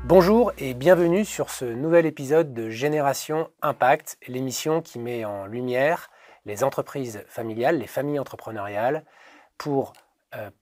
Bonjour et bienvenue sur ce nouvel épisode de Génération Impact, l'émission qui met en lumière les entreprises familiales, les familles entrepreneuriales, pour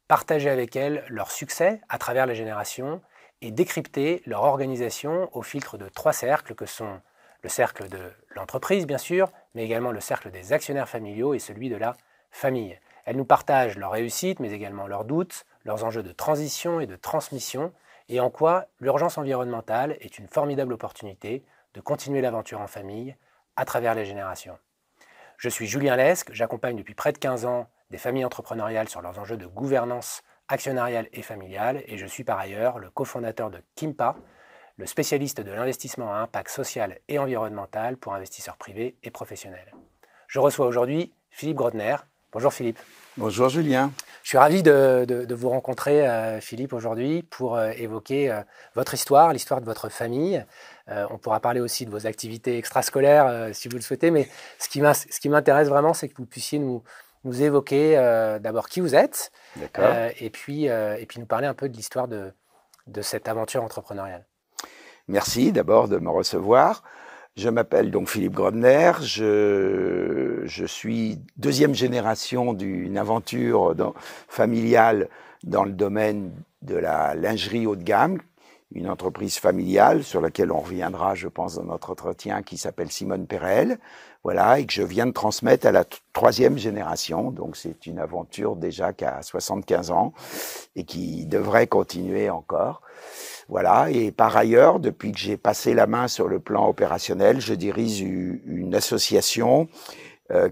partager avec elles leur succès à travers les générations et décrypter leur organisation au filtre de 3 cercles que sont le cercle de l'entreprise bien sûr, mais également le cercle des actionnaires familiaux et celui de la famille. Elles nous partagent leurs réussites, mais également leurs doutes, leurs enjeux de transition et de transmission, et en quoi l'urgence environnementale est une formidable opportunité de continuer l'aventure en famille à travers les générations. Je suis Julien Lesque, j'accompagne depuis près de 15 ans des familles entrepreneuriales sur leurs enjeux de gouvernance actionnariale et familiale, et je suis par ailleurs le cofondateur de Kimpa, le spécialiste de l'investissement à impact social et environnemental pour investisseurs privés et professionnels. Je reçois aujourd'hui Philippe Grotner. Bonjour Philippe. Bonjour Julien. Je suis ravi de vous rencontrer, Philippe, aujourd'hui pour évoquer votre histoire, l'histoire de votre famille. On pourra parler aussi de vos activités extrascolaires si vous le souhaitez, mais ce qui m'intéresse vraiment, c'est que vous puissiez nous évoquer d'abord qui vous êtes, et puis nous parler un peu de l'histoire de cette aventure entrepreneuriale. Merci d'abord de me recevoir. Je m'appelle donc Philippe Grotner, je suis deuxième génération d'une aventure familiale dans le domaine de la lingerie haut de gamme, une entreprise familiale sur laquelle on reviendra, je pense, dans notre entretien, qui s'appelle Simone Perel, voilà, et que je viens de transmettre à la troisième génération. Donc c'est une aventure déjà qui a 75 ans et qui devrait continuer encore. Voilà, et par ailleurs, depuis que j'ai passé la main sur le plan opérationnel, je dirige une association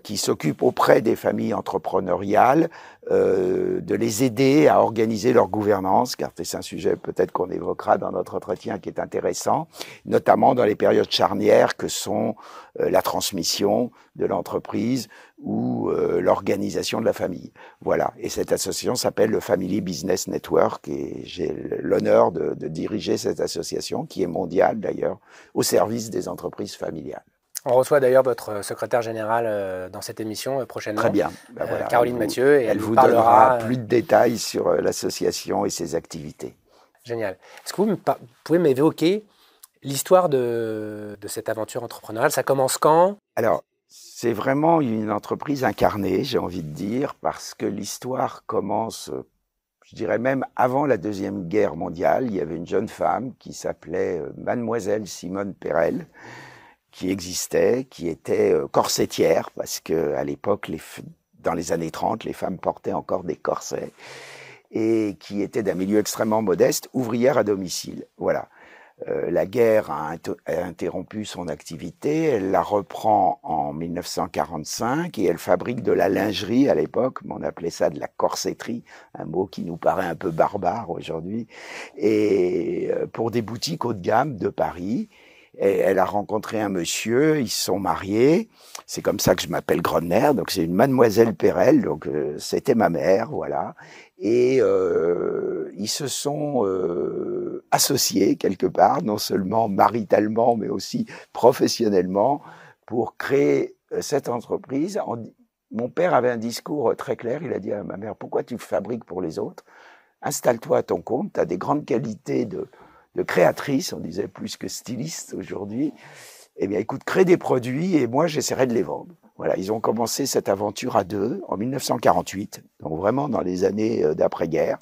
qui s'occupe auprès des familles entrepreneuriales de les aider à organiser leur gouvernance, car c'est un sujet peut-être qu'on évoquera dans notre entretien qui est intéressant, notamment dans les périodes charnières que sont la transmission de l'entreprise ou l'organisation de la famille. Voilà, et cette association s'appelle le Family Business Network et j'ai l'honneur de diriger cette association qui est mondiale d'ailleurs, au service des entreprises familiales. On reçoit d'ailleurs votre secrétaire générale dans cette émission prochainement. Très bien. Ben voilà, Caroline Mathieu. Et elle vous donnera plus de détails sur l'association et ses activités. Génial. Est-ce que vous pouvez m'évoquer l'histoire de cette aventure entrepreneuriale? Ça commence quand? Alors, c'est vraiment une entreprise incarnée, j'ai envie de dire, parce que l'histoire commence, je dirais même avant la Deuxième Guerre mondiale. Il y avait une jeune femme qui s'appelait Mademoiselle Simone Perel, qui existait, qui était corsetière, parce que à l'époque, dans les années 30, les femmes portaient encore des corsets, et qui était d'un milieu extrêmement modeste, ouvrière à domicile. Voilà. La guerre a interrompu son activité, elle la reprend en 1945, et elle fabrique de la lingerie à l'époque, on appelait ça de la corsetterie, un mot qui nous paraît un peu barbare aujourd'hui, et pour des boutiques haut de gamme de Paris. Et elle a rencontré un monsieur, ils se sont mariés. C'est comme ça que je m'appelle Grotner, donc c'est une mademoiselle Perel, donc c'était ma mère, voilà. Et ils se sont associés quelque part, non seulement maritalement, mais aussi professionnellement, pour créer cette entreprise. Mon père avait un discours très clair, il a dit à ma mère, pourquoi tu fabriques pour les autres? Installe-toi à ton compte, tu as des grandes qualités de créatrice, on disait plus que styliste aujourd'hui, eh bien écoute, crée des produits et moi j'essaierai de les vendre. Voilà, ils ont commencé cette aventure à deux en 1948, donc vraiment dans les années d'après-guerre.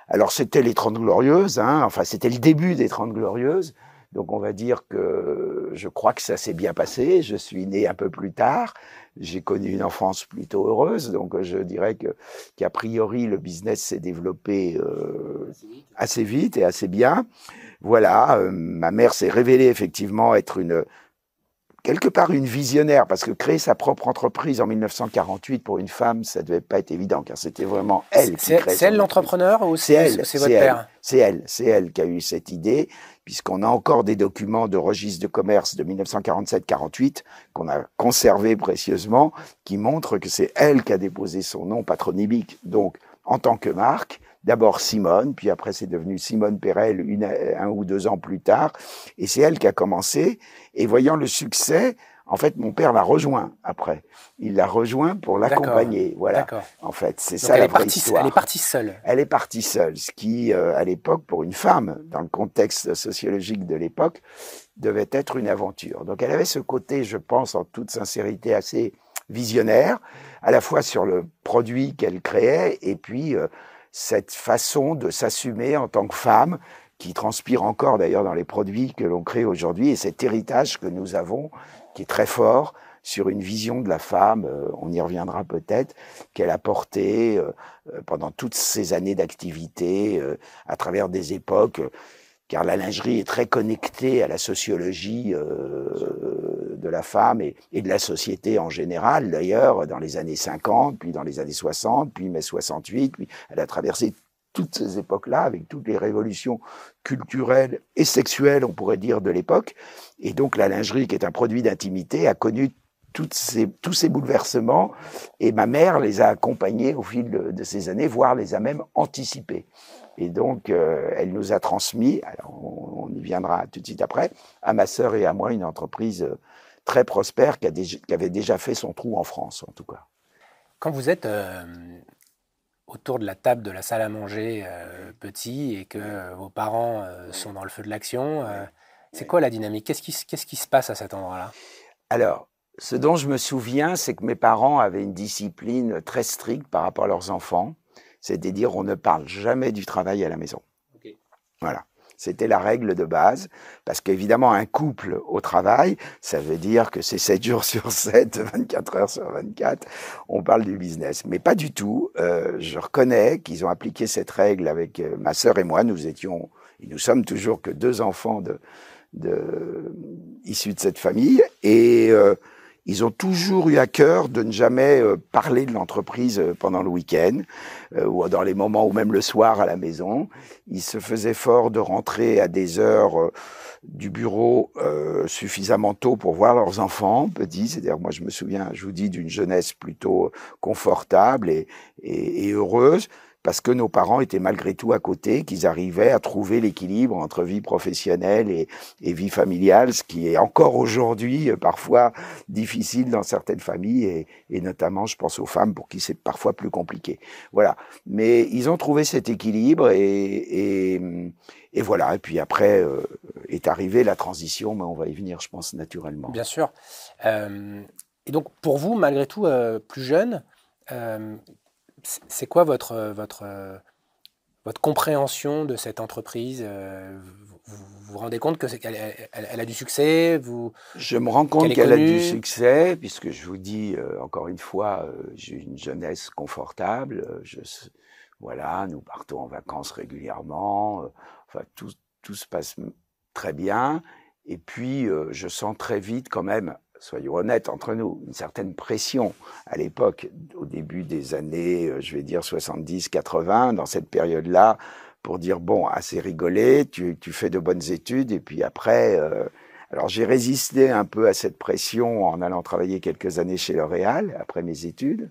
Alors c'était les 30 Glorieuses, enfin c'était le début des 30 Glorieuses, donc on va dire que je crois que ça s'est bien passé, je suis né un peu plus tard, j'ai connu une enfance plutôt heureuse, donc je dirais qu'a priori le business s'est développé assez vite et assez bien. Voilà, ma mère s'est révélée effectivement être quelque part une visionnaire, parce que créer sa propre entreprise en 1948 pour une femme, ça devait pas être évident, car c'était vraiment elle qui créait. C'est elle l'entrepreneur ou c'est votre père? C'est elle qui a eu cette idée, puisqu'on a encore des documents de registre de commerce de 1947-48 qu'on a conservés précieusement, qui montrent que c'est elle qui a déposé son nom patronymique, donc en tant que marque. D'abord Simone, puis après c'est devenu Simone Perel 1 ou 2 ans plus tard, et c'est elle qui a commencé, et voyant le succès, En fait, mon père l'a rejoint après. Il l'a rejoint pour l'accompagner. Voilà. En fait, c'est ça la vraie histoire. Elle est partie seule. Elle est partie seule, ce qui, à l'époque, pour une femme, dans le contexte sociologique de l'époque, devait être une aventure. Donc, elle avait ce côté, je pense, en toute sincérité, assez visionnaire, à la fois sur le produit qu'elle créait, et puis cette façon de s'assumer en tant que femme, qui transpire encore d'ailleurs dans les produits que l'on crée aujourd'hui, et cet héritage que nous avons, qui est très fort, sur une vision de la femme, on y reviendra peut-être, qu'elle a portée pendant toutes ces années d'activité, à travers des époques, car la lingerie est très connectée à la sociologie de la femme et de la société en général, d'ailleurs, dans les années 50, puis dans les années 60, puis mai 68, puis elle a traversé toutes ces époques-là, avec toutes les révolutions culturelles et sexuelles, on pourrait dire, de l'époque. Et donc la lingerie, qui est un produit d'intimité, a connu tous ces bouleversements, et ma mère les a accompagnés au fil de ces années, voire les a même anticipés. Et donc, elle nous a transmis, alors on y viendra tout de suite après, à ma sœur et à moi, une entreprise très prospère qui avait déjà fait son trou en France, en tout cas. Quand vous êtes autour de la table de la salle à manger petit et que vos parents sont dans le feu de l'action, c'est quoi la dynamique? Qu'est-ce qui se passe à cet endroit-là? Alors, ce dont je me souviens, c'est que mes parents avaient une discipline très stricte par rapport à leurs enfants. C'est-à-dire, on ne parle jamais du travail à la maison. Okay. Voilà. C'était la règle de base, parce qu'évidemment, un couple au travail, ça veut dire que c'est 7 jours sur 7, 24 heures sur 24, on parle du business. Mais pas du tout. Je reconnais qu'ils ont appliqué cette règle avec ma sœur et moi. Nous sommes toujours que 2 enfants issus de cette famille. Et ils ont toujours eu à cœur de ne jamais parler de l'entreprise pendant le week-end ou dans les moments où même le soir à la maison. Ils se faisaient fort de rentrer à des heures du bureau suffisamment tôt pour voir leurs enfants petits. C'est-à-dire, moi, je me souviens, je vous dis, d'une jeunesse plutôt confortable et heureuse, parce que nos parents étaient malgré tout à côté, qu'ils arrivaient à trouver l'équilibre entre vie professionnelle et vie familiale, ce qui est encore aujourd'hui parfois difficile dans certaines familles, et notamment, je pense aux femmes pour qui c'est parfois plus compliqué. Voilà. Mais ils ont trouvé cet équilibre, et voilà. Et puis après est arrivée la transition, mais on va y venir, je pense, naturellement. Bien sûr. Et donc, pour vous, malgré tout, plus jeune, c'est quoi votre compréhension de cette entreprise? Vous vous rendez compte qu'elle a du succès? Je me rends compte qu'elle a du succès, puisque je vous dis, encore une fois, j'ai une jeunesse confortable. Voilà, nous partons en vacances régulièrement. Enfin, tout se passe très bien. Et puis, je sens très vite quand même, soyons honnêtes entre nous, une certaine pression à l'époque, au début des années, je vais dire 70-80, dans cette période-là, pour dire, bon, assez rigolé, tu fais de bonnes études, et puis après... alors j'ai résisté un peu à cette pression en allant travailler quelques années chez L'Oréal, après mes études.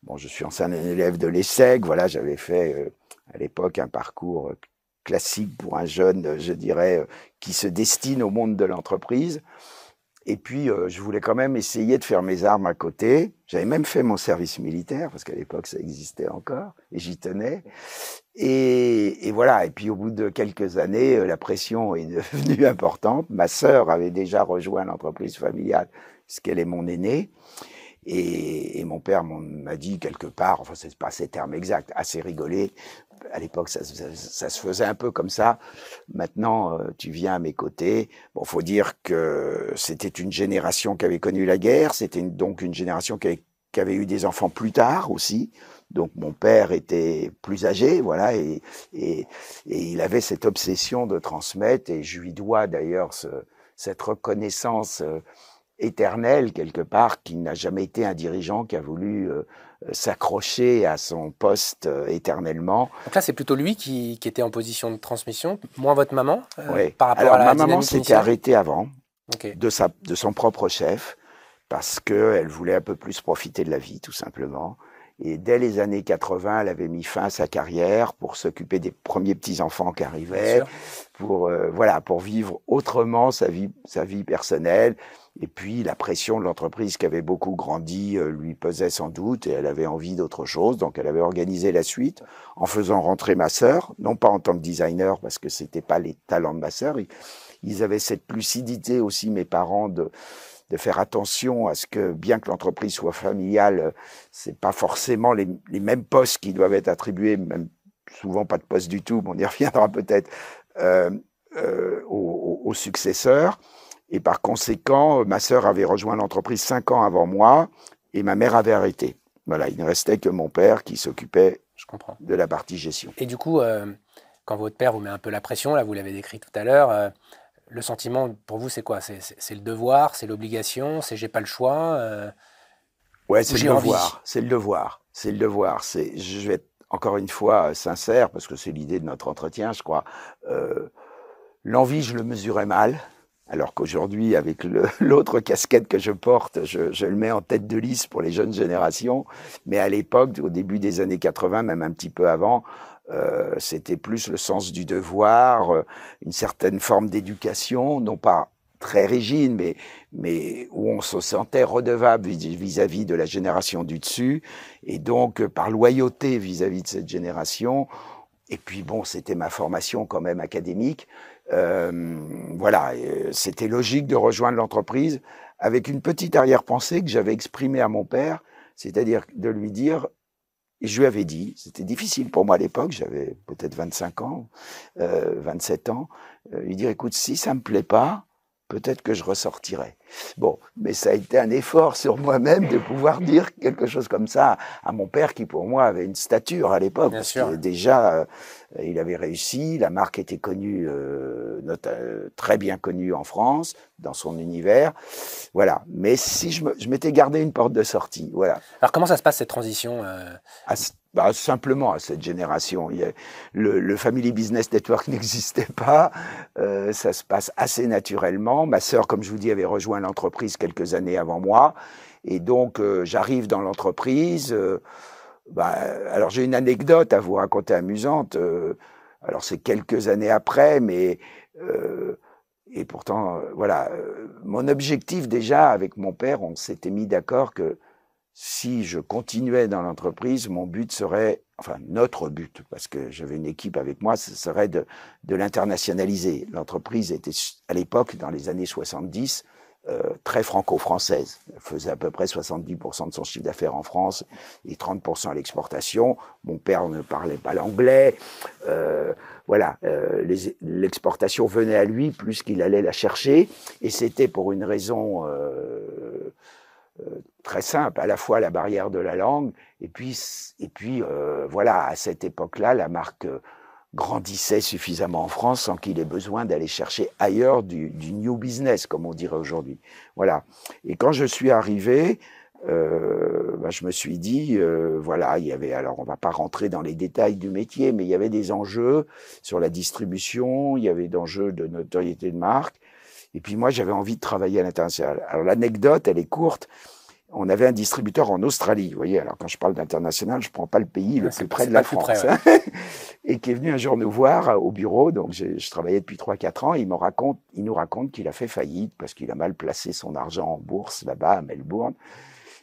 Bon, je suis ancien élève de l'ESSEC, voilà, j'avais fait à l'époque un parcours classique pour un jeune, je dirais, qui se destine au monde de l'entreprise. Et puis, je voulais quand même essayer de faire mes armes à côté. J'avais même fait mon service militaire, parce qu'à l'époque, ça existait encore, et j'y tenais. Et voilà. Et puis, au bout de quelques années, la pression est devenue importante. Ma sœur avait déjà rejoint l'entreprise familiale, puisqu'elle est mon aînée. Et mon père m'a dit quelque part, enfin, c'est pas ces termes exacts, assez rigolé. À l'époque, ça se faisait un peu comme ça. Maintenant, tu viens à mes côtés. Bon, faut dire que c'était une génération qui avait connu la guerre. C'était donc une génération qui avait eu des enfants plus tard aussi. Donc, mon père était plus âgé, voilà, et il avait cette obsession de transmettre. Et je lui dois d'ailleurs cette reconnaissance éternelle quelque part, qui n'a jamais été un dirigeant qui a voulu s'accrocher à son poste éternellement. Donc là, c'est plutôt lui qui était en position de transmission, moins votre maman, oui. Par rapport Alors, à la ma maman s'était arrêtée avant, okay, de son propre chef, parce qu'elle voulait un peu plus profiter de la vie, tout simplement. Et dès les années 80, elle avait mis fin à sa carrière pour s'occuper des premiers petits-enfants qui arrivaient, pour vivre autrement sa vie personnelle. Et puis la pression de l'entreprise qui avait beaucoup grandi lui pesait sans doute et elle avait envie d'autre chose. Donc elle avait organisé la suite en faisant rentrer ma sœur, non pas en tant que designer parce que c'était pas les talents de ma sœur. Ils avaient cette lucidité aussi, mes parents, de faire attention à ce que, bien que l'entreprise soit familiale, c'est pas forcément les mêmes postes qui doivent être attribués, même souvent pas de poste du tout, mais on y reviendra peut-être, aux successeurs. Et par conséquent, ma sœur avait rejoint l'entreprise 5 ans avant moi et ma mère avait arrêté. Voilà, il ne restait que mon père qui s'occupait de la partie gestion. Et du coup, quand votre père vous met un peu la pression, là vous l'avez décrit tout à l'heure, le sentiment pour vous c'est quoi? C'est le devoir, c'est l'obligation, c'est j'ai pas le choix Ouais, c'est le devoir, c'est le devoir, c'est le devoir. Je vais être encore une fois sincère parce que c'est l'idée de notre entretien, je crois. L'envie, je le mesurais mal. Alors qu'aujourd'hui, avec l'autre casquette que je porte, je le mets en tête de liste pour les jeunes générations. Mais à l'époque, au début des années 80, même un petit peu avant, c'était plus le sens du devoir, une certaine forme d'éducation, non pas très rigide, mais où on se sentait redevable vis-à-vis de la génération du dessus. Et donc, par loyauté vis-à-vis de cette génération, et puis bon, c'était ma formation quand même académique, voilà, c'était logique de rejoindre l'entreprise avec une petite arrière-pensée que j'avais exprimée à mon père, c'est-à-dire de lui dire, et je lui avais dit, c'était difficile pour moi à l'époque, j'avais peut-être 25 ans, 27 ans, lui dire, écoute, si ça me plaît pas, peut-être que je ressortirai. Bon, mais ça a été un effort sur moi-même de pouvoir dire quelque chose comme ça à mon père qui, pour moi, avait une stature à l'époque. Parce que déjà, il avait réussi, la marque était connue, très bien connue en France, dans son univers. Voilà. Mais si je m'étais gardé une porte de sortie, voilà. Alors, comment ça se passe cette transition simplement à cette génération. Le Family Business Network n'existait pas. Ça se passe assez naturellement. Ma sœur, comme je vous dis, avait rejoint l'entreprise quelques années avant moi. Et donc, j'arrive dans l'entreprise. Alors, j'ai une anecdote à vous raconter amusante. Alors, c'est quelques années après, mais... et pourtant, voilà. Mon objectif, déjà, avec mon père, on s'était mis d'accord que si je continuais dans l'entreprise, mon but serait, enfin notre but, parce que j'avais une équipe avec moi, ce serait de l'internationaliser. L'entreprise était à l'époque, dans les années 70, très franco-française. Elle faisait à peu près 70% de son chiffre d'affaires en France et 30% à l'exportation. Mon père ne parlait pas l'anglais. Voilà, l'exportation venait à lui plus qu'il allait la chercher. Et c'était pour une raison... très simple, à la fois la barrière de la langue, et puis voilà, à cette époque-là, la marque grandissait suffisamment en France sans qu'il ait besoin d'aller chercher ailleurs du new business, comme on dirait aujourd'hui. Voilà. Et quand je suis arrivé, je me suis dit, voilà, il y avait, alors on va pas rentrer dans les détails du métier, mais il y avait des enjeux sur la distribution, il y avait des enjeux de notoriété de marque, et puis moi, j'avais envie de travailler à l'international. Alors l'anecdote, elle est courte. On avait un distributeur en Australie, vous voyez. Alors quand je parle d'international, je prends pas le pays le plus près de la France, près, ouais. Et qui est venu un jour nous voir au bureau. Donc je travaillais depuis 3-4 ans. Il nous raconte qu'il a fait faillite parce qu'il a mal placé son argent en bourse là-bas à Melbourne,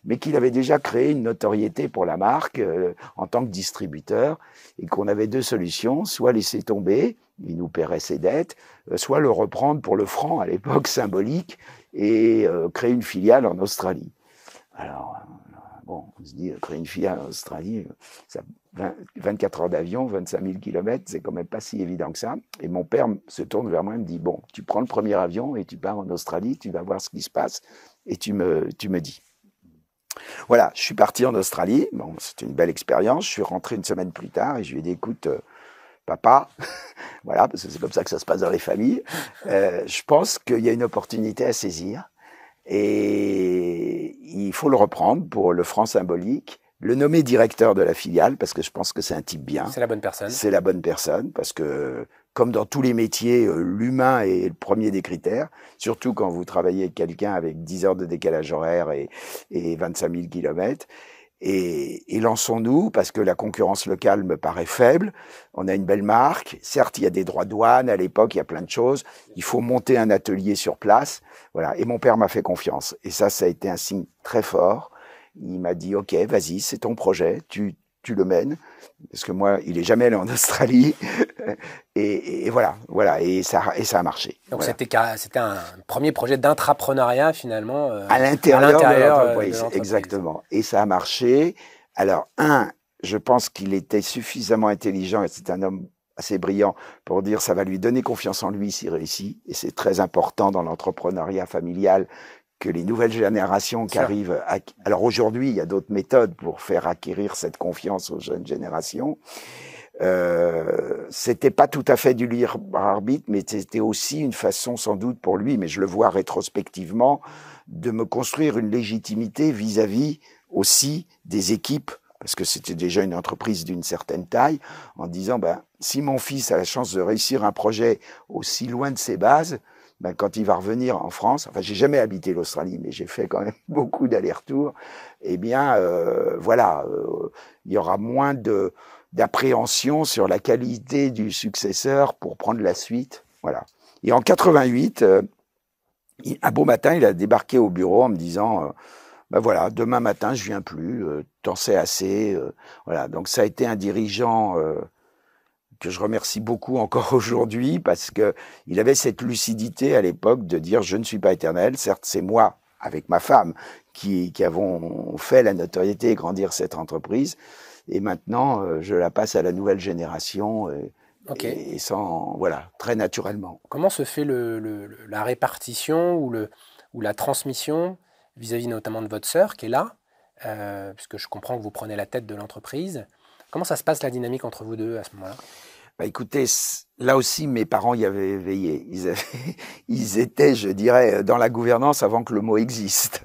mais qu'il avait déjà créé une notoriété pour la marque en tant que distributeur et qu'on avait 2 solutions, soit laisser tomber, il nous paierait ses dettes, soit le reprendre pour le franc à l'époque symbolique et créer une filiale en Australie. Alors, bon, on se dit, créer une filiale en Australie, 24 heures d'avion, 25 000 kilomètres, c'est quand même pas si évident que ça. Et mon père se tourne vers moi et me dit, bon, tu prends le premier avion et tu pars en Australie, tu vas voir ce qui se passe et tu me dis. Voilà, je suis parti en Australie. Bon, c'était une belle expérience. Je suis rentré une semaine plus tard et je lui ai dit, écoute, papa, voilà, parce que c'est comme ça que ça se passe dans les familles. Je pense qu'il y a une opportunité à saisir et il faut le reprendre pour le franc symbolique, le nommer directeur de la filiale parce que je pense que c'est un type bien. C'est la bonne personne. C'est la bonne personne parce que, comme dans tous les métiers, l'humain est le premier des critères, surtout quand vous travaillez avec quelqu'un avec 10 heures de décalage horaire et 25 000 kilomètres. et lançons-nous, parce que la concurrence locale me paraît faible. On a une belle marque. Certes, il y a des droits de douane. À l'époque, il y a plein de choses. Il faut monter un atelier sur place. Voilà. Et mon père m'a fait confiance. Et ça a été un signe très fort. Il m'a dit, OK, vas-y, c'est ton projet. Tu le mènes. Parce que moi, il est jamais allé en Australie. Et voilà. Et ça a marché. Donc, voilà. C'était un premier projet d'intrapreneuriat, finalement. À l'intérieur de l'entreprise. Exactement. Et ça a marché. Alors, je pense qu'il était suffisamment intelligent et c'est un homme assez brillant pour dire ça va lui donner confiance en lui s'il réussit. Et c'est très important dans l'entrepreneuriat familial que les nouvelles générations qui arrivent alors aujourd'hui, il y a d'autres méthodes pour faire acquérir cette confiance aux jeunes générations. C'était pas tout à fait du libre arbitre, mais c'était aussi une façon sans doute pour lui, mais je le vois rétrospectivement, de me construire une légitimité vis-à-vis aussi des équipes, parce que c'était déjà une entreprise d'une certaine taille, en disant, si mon fils a la chance de réussir un projet aussi loin de ses bases, quand il va revenir en France, enfin, j'ai jamais habité l'Australie, mais j'ai fait quand même beaucoup d'allers-retours, il y aura moins d'appréhension sur la qualité du successeur pour prendre la suite. Voilà. Et en 88, un beau matin, il a débarqué au bureau en me disant demain matin, je viens plus, t'en sais assez. Voilà. Donc ça a été un dirigeant que je remercie beaucoup encore aujourd'hui parce que il avait cette lucidité à l'époque de dire je ne suis pas éternel. Certes, c'est moi avec ma femme qui avons fait la notoriété et grandir cette entreprise. Et maintenant, je la passe à la nouvelle génération et très naturellement. Comment se fait la répartition ou la transmission vis-à-vis notamment de votre sœur qui est là, puisque je comprends que vous prenez la tête de l'entreprise. Comment ça se passe la dynamique entre vous deux à ce moment-là ? Écoutez, là aussi, mes parents y avaient veillé. Ils étaient, je dirais, dans la gouvernance avant que le mot existe,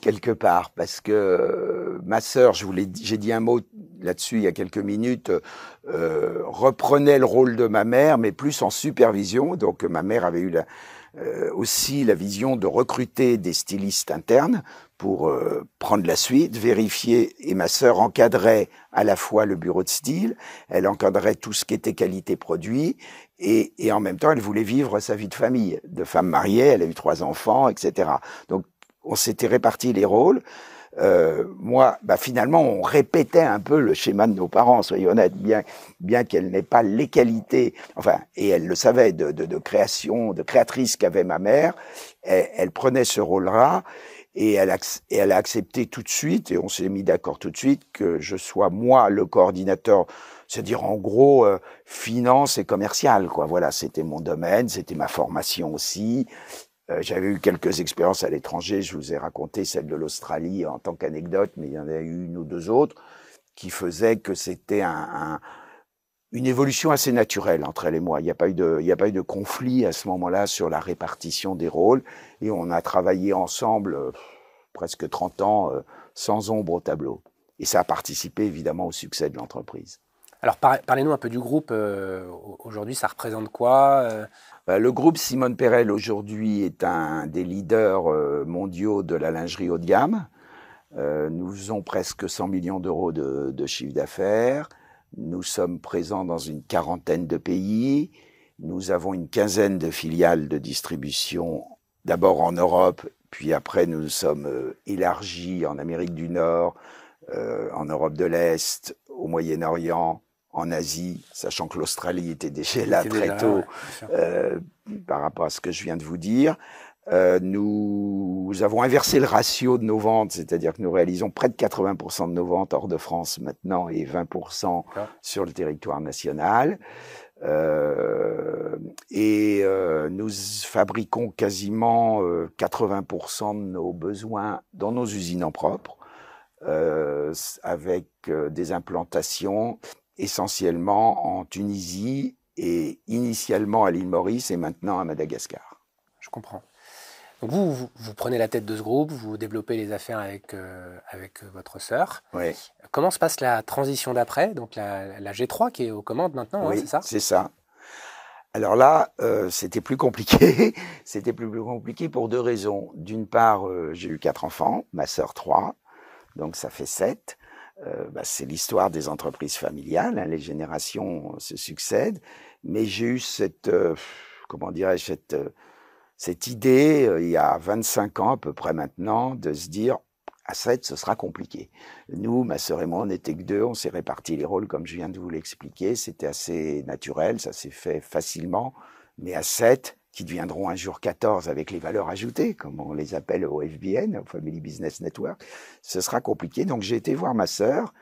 quelque part. Parce que ma sœur, j'ai dit un mot là-dessus il y a quelques minutes, reprenait le rôle de ma mère, mais plus en supervision. Donc ma mère avait eu aussi la vision de recruter des stylistes internes pour prendre la suite, vérifier, et ma sœur encadrait à la fois le bureau de style, elle encadrait tout ce qui était qualité produit, et en même temps, elle voulait vivre sa vie de famille, de femme mariée, elle a eu 3 enfants, etc. Donc, on s'était répartis les rôles. Moi, finalement, on répétait un peu le schéma de nos parents, soyons honnêtes, bien qu'elle n'ait pas les qualités, et elle le savait, de créatrice qu'avait ma mère, elle prenait ce rôle-là, et elle a accepté tout de suite, et on s'est mis d'accord tout de suite, que je sois moi le coordinateur, c'est-à-dire en gros finance et commercial, quoi. Voilà, c'était mon domaine, c'était ma formation aussi. J'avais eu quelques expériences à l'étranger, je vous ai raconté celle de l'Australie en tant qu'anecdote, mais il y en a eu 1 ou 2 autres qui faisaient que c'était une évolution assez naturelle entre elle et moi. Il n'y a pas eu de conflit à ce moment-là sur la répartition des rôles, et on a travaillé ensemble presque 30 ans sans ombre au tableau. Et ça a participé évidemment au succès de l'entreprise. Alors parlez-nous un peu du groupe. Aujourd'hui, ça représente quoi ? Le groupe Simone Perel aujourd'hui est un des leaders mondiaux de la lingerie haut de gamme. Nous faisons presque 100 millions d'euros de chiffre d'affaires. Nous sommes présents dans une 40aine de pays. Nous avons une 15aine de filiales de distribution, d'abord en Europe, puis après nous sommes élargis en Amérique du Nord, en Europe de l'Est, au Moyen-Orient, en Asie, sachant que l'Australie était déjà là très tôt par rapport à ce que je viens de vous dire. Nous avons inversé le ratio de nos ventes, c'est-à-dire que nous réalisons près de 80% de nos ventes hors de France maintenant et 20% sur le territoire national. Nous fabriquons quasiment 80% de nos besoins dans nos usines en propre, avec des implantations essentiellement en Tunisie et initialement à l'île Maurice et maintenant à Madagascar. Je comprends. Donc vous prenez la tête de ce groupe, vous développez les affaires avec votre sœur. Oui. Comment se passe la transition d'après ? Donc la G3 qui est aux commandes maintenant, oui, c'est ça ? C'est ça. Alors là, c'était plus compliqué. C'était plus compliqué pour 2 raisons. D'une part, j'ai eu 4 enfants, ma sœur 3, donc ça fait 7. c'est l'histoire des entreprises familiales, hein, les générations se succèdent, mais j'ai eu cette idée, il y a 25 ans à peu près maintenant, de se dire, à 7, ce sera compliqué. Nous, ma sœur et moi, on n'était que 2, on s'est répartis les rôles comme je viens de vous l'expliquer, c'était assez naturel, ça s'est fait facilement, mais à 7, qui deviendront un jour 14 avec les valeurs ajoutées, comme on les appelle au FBN, au Family Business Network, ce sera compliqué. Donc j'ai été voir ma sœur,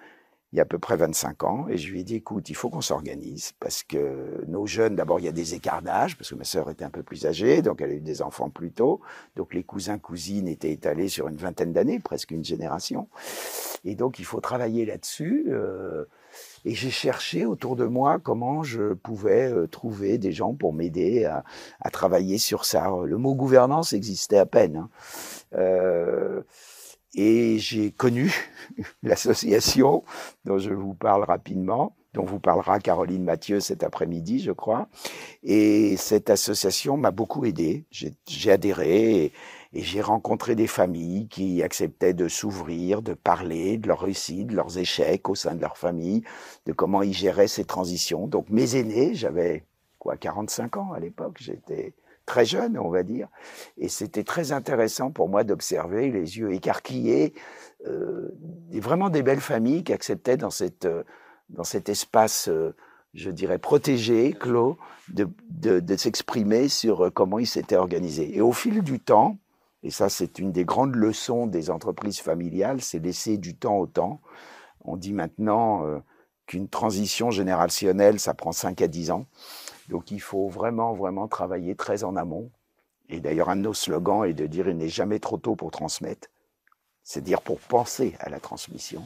il y a à peu près 25 ans, et je lui ai dit, écoute, il faut qu'on s'organise, parce que nos jeunes, d'abord, il y a des écarts d'âge, parce que ma sœur était un peu plus âgée, donc elle a eu des enfants plus tôt, donc les cousins-cousines étaient étalés sur une vingtaine d'années, presque une génération, et donc il faut travailler là-dessus, et j'ai cherché autour de moi comment je pouvais trouver des gens pour m'aider à travailler sur ça. Le mot gouvernance existait à peine, hein. Et j'ai connu l'association dont je vous parle rapidement, dont vous parlera Caroline Mathieu cet après-midi, je crois. Et cette association m'a beaucoup aidé. J'ai adhéré et j'ai rencontré des familles qui acceptaient de s'ouvrir, de parler de leurs réussites, de leurs échecs au sein de leur famille, de comment ils géraient ces transitions. Donc mes aînés, j'avais 45 ans à l'époque, j'étais très jeune, on va dire, et c'était très intéressant pour moi d'observer les yeux écarquillés, vraiment des belles familles qui acceptaient dans cet espace, je dirais, protégé, clos, de s'exprimer sur comment ils s'étaient organisés. Et au fil du temps, et ça c'est une des grandes leçons des entreprises familiales, c'est laisser du temps au temps. On dit maintenant qu'une transition générationnelle, ça prend 5 à 10 ans. Donc il faut vraiment, vraiment travailler très en amont. Et d'ailleurs, un de nos slogans est de dire « il n'est jamais trop tôt pour transmettre ». C'est dire pour penser à la transmission,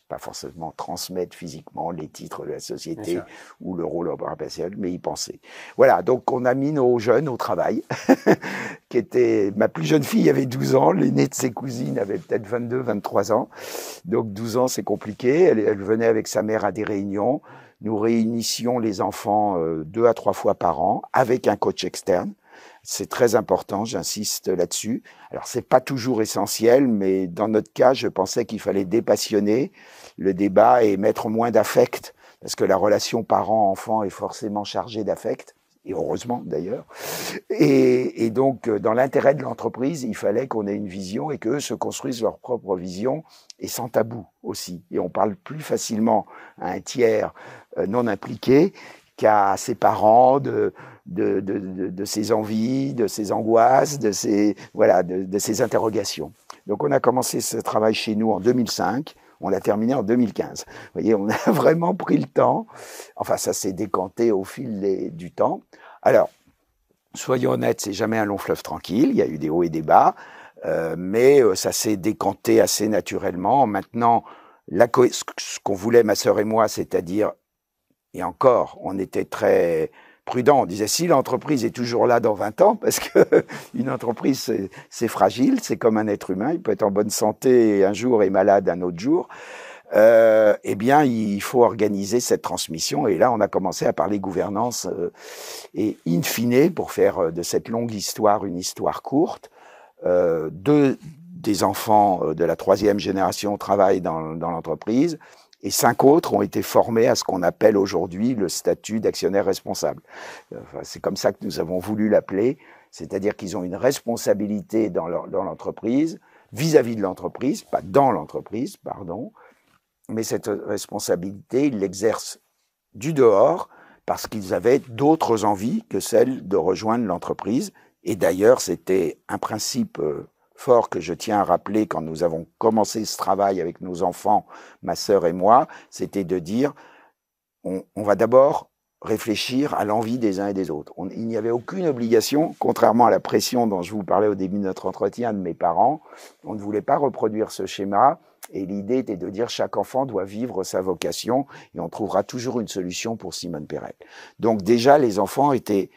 pas forcément transmettre physiquement les titres de la société ou le rôle opérationnel, mais y penser. Voilà, donc on a mis nos jeunes au travail, qui était, ma plus jeune fille avait 12 ans, l'aînée de ses cousines avait peut-être 22, 23 ans. Donc 12 ans, c'est compliqué. Elle venait avec sa mère à des réunions. Nous réunissions les enfants 2 à 3 fois par an avec un coach externe. C'est très important, j'insiste là-dessus. Alors, c'est pas toujours essentiel, mais dans notre cas, je pensais qu'il fallait dépassionner le débat et mettre moins d'affect, parce que la relation parent-enfant est forcément chargée d'affect, et heureusement d'ailleurs. Et donc, dans l'intérêt de l'entreprise, il fallait qu'on ait une vision et qu'eux se construisent leur propre vision, et sans tabou aussi. Et on parle plus facilement à un tiers non impliqué qu'à ses parents de ses envies, de ses angoisses, de ses interrogations. Donc on a commencé ce travail chez nous en 2005, on l'a terminé en 2015. Vous voyez, on a vraiment pris le temps. Enfin, ça s'est décanté au fil du temps. Alors, soyons honnêtes, c'est jamais un long fleuve tranquille, il y a eu des hauts et des bas, mais ça s'est décanté assez naturellement. Maintenant, ce qu'on voulait, ma sœur et moi, c'est-à-dire, et encore, on était très prudent. On disait, si l'entreprise est toujours là dans 20 ans, parce que une entreprise, c'est fragile, c'est comme un être humain, il peut être en bonne santé un jour et malade un autre jour, eh bien, il faut organiser cette transmission. Et là, on a commencé à parler gouvernance. Et in fine, pour faire de cette longue histoire une histoire courte, 2 des enfants de la 3e génération travaillent dans l'entreprise, et 5 autres ont été formés à ce qu'on appelle aujourd'hui le statut d'actionnaire responsable. Enfin, c'est comme ça que nous avons voulu l'appeler, c'est-à-dire qu'ils ont une responsabilité dans l'entreprise, vis-à-vis de l'entreprise, pas dans l'entreprise, pardon, mais cette responsabilité, ils l'exercent du dehors parce qu'ils avaient d'autres envies que celles de rejoindre l'entreprise. Et d'ailleurs, c'était un principe fort que je tiens à rappeler quand nous avons commencé ce travail avec nos enfants, ma sœur et moi, c'était de dire on va d'abord réfléchir à l'envie des uns et des autres. Il n'y avait aucune obligation, contrairement à la pression dont je vous parlais au début de notre entretien de mes parents, on ne voulait pas reproduire ce schéma, et l'idée était de dire chaque enfant doit vivre sa vocation, et on trouvera toujours une solution pour Simone Perel. Donc déjà, les enfants étaient,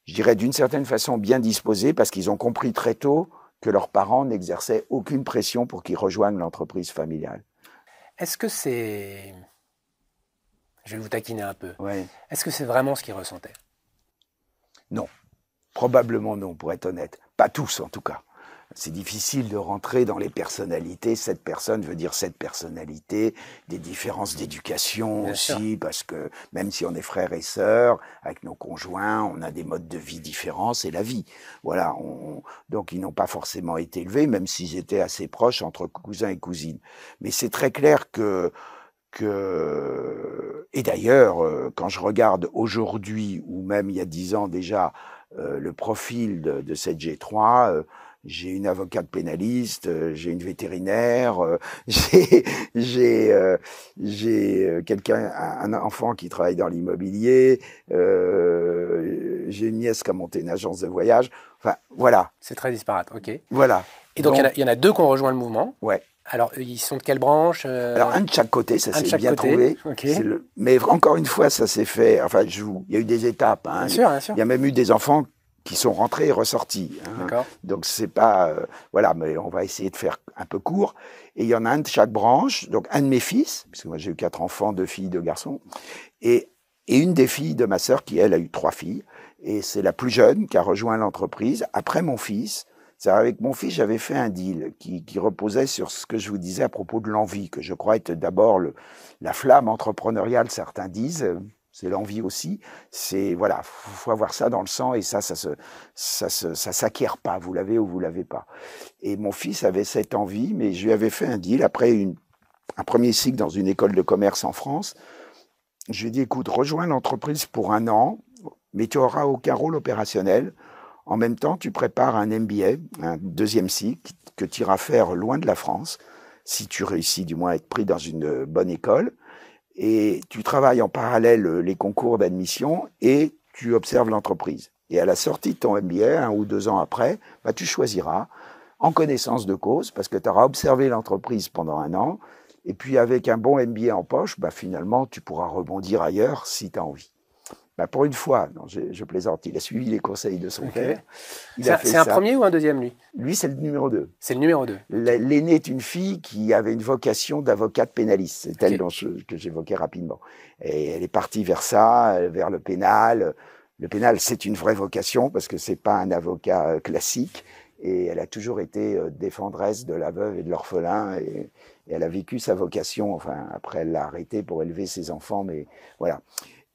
je dirais d'une certaine façon, bien disposés, parce qu'ils ont compris très tôt que leurs parents n'exerçaient aucune pression pour qu'ils rejoignent l'entreprise familiale. Est-ce que c'est... Je vais vous taquiner un peu. Ouais. Est-ce que c'est vraiment ce qu'ils ressentaient? Non. Probablement non, pour être honnête. Pas tous, en tout cas. c'est difficile de rentrer dans les personnalités. Cette personne veut dire cette personnalité, des différences d'éducation aussi, parce que même si on est frères et sœurs, avec nos conjoints, on a des modes de vie différents, c'est la vie. Voilà, donc ils n'ont pas forcément été élevés, même s'ils étaient assez proches entre cousins et cousines. Mais c'est très clair et d'ailleurs, quand je regarde aujourd'hui, ou même il y a 10 ans déjà, le profil de cette G3, j'ai une avocate pénaliste, j'ai une vétérinaire, j'ai quelqu'un, un enfant qui travaille dans l'immobilier, j'ai une nièce qui a monté une agence de voyage. Enfin, voilà. C'est très disparate, ok. Voilà. Et donc, il y en a deux qui ont rejoint le mouvement. Ouais. Alors, ils sont de quelle branche Alors, un de chaque côté, ça s'est bien trouvé. Okay. Mais encore une fois, ça s'est fait... Enfin, il y a eu des étapes. Hein. Bien sûr. Il y a même eu des enfants qui sont rentrés et ressortis. Hein. D'accord. Donc, c'est pas... voilà, mais on va essayer de faire un peu court. Et il y en a un de chaque branche. Donc, un de mes fils, parce que moi, j'ai eu 4 enfants, 2 filles, 2 garçons. Et une des filles de ma sœur, qui, elle, a eu 3 filles. Et c'est la plus jeune qui a rejoint l'entreprise après mon fils. Avec mon fils, j'avais fait un deal qui reposait sur ce que je vous disais à propos de l'envie, que je crois être d'abord la flamme entrepreneuriale, certains disent, c'est l'envie aussi. C'est, voilà, faut avoir ça dans le sang et ça s'acquiert pas, vous l'avez ou vous l'avez pas. Et mon fils avait cette envie, mais je lui avais fait un deal après un premier cycle dans une école de commerce en France. Je lui ai dit, écoute, rejoins l'entreprise pour 1 an, mais tu auras aucun rôle opérationnel. En même temps, tu prépares un MBA, un 2e cycle, que tu iras faire loin de la France, si tu réussis du moins à être pris dans une bonne école. Et tu travailles en parallèle les concours d'admission et tu observes l'entreprise. Et à la sortie de ton MBA, 1 ou 2 ans après, tu choisiras, en connaissance de cause, parce que tu auras observé l'entreprise pendant 1 an, et puis avec un bon MBA en poche, finalement, tu pourras rebondir ailleurs si tu as envie. Pour une fois, non, je plaisante, il a suivi les conseils de son père. C'est un premier ou un deuxième, lui? Lui, c'est le numéro 2. C'est le numéro 2. L'aînée est une fille qui avait une vocation d'avocate pénaliste. C'est elle que j'évoquais rapidement. Et elle est partie vers ça, vers le pénal. Le pénal, c'est une vraie vocation parce que c'est pas un avocat classique. Et elle a toujours été défendresse de la veuve et de l'orphelin. Et elle a vécu sa vocation. Enfin, après, elle l'a arrêtée pour élever ses enfants. Mais voilà.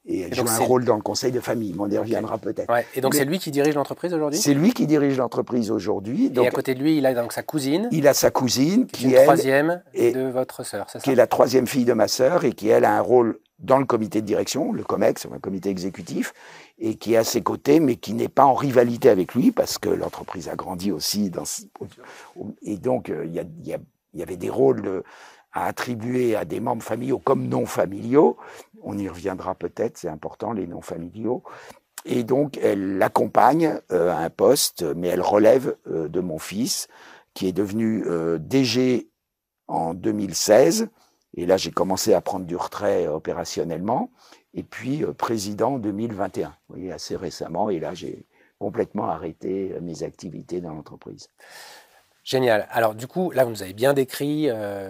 Et elle joue un rôle dans le conseil de famille, mais on y reviendra peut-être. Ouais. Et donc c'est lui qui dirige l'entreprise aujourd'hui? C'est lui qui dirige l'entreprise aujourd'hui. Et à côté de lui, il a donc sa cousine. Il a sa cousine qui est la 3e de votre sœur, c'est ça? Qui est la 3e fille de ma sœur et qui, elle, a un rôle dans le comité de direction, le COMEX, un comité exécutif, et qui est à ses côtés, mais qui n'est pas en rivalité avec lui, parce que l'entreprise a grandi aussi. Et donc, il y avait des rôles à attribuer à des membres familiaux comme non familiaux. On y reviendra peut-être, c'est important, les non familiaux. Et donc, elle l'accompagne à un poste, mais elle relève de mon fils, qui est devenu DG en 2016. Et là, j'ai commencé à prendre du retrait opérationnellement. Et puis, président en 2021. Vous voyez, assez récemment. Et là, j'ai complètement arrêté mes activités dans l'entreprise. Génial. Alors du coup, là, vous nous avez bien décrit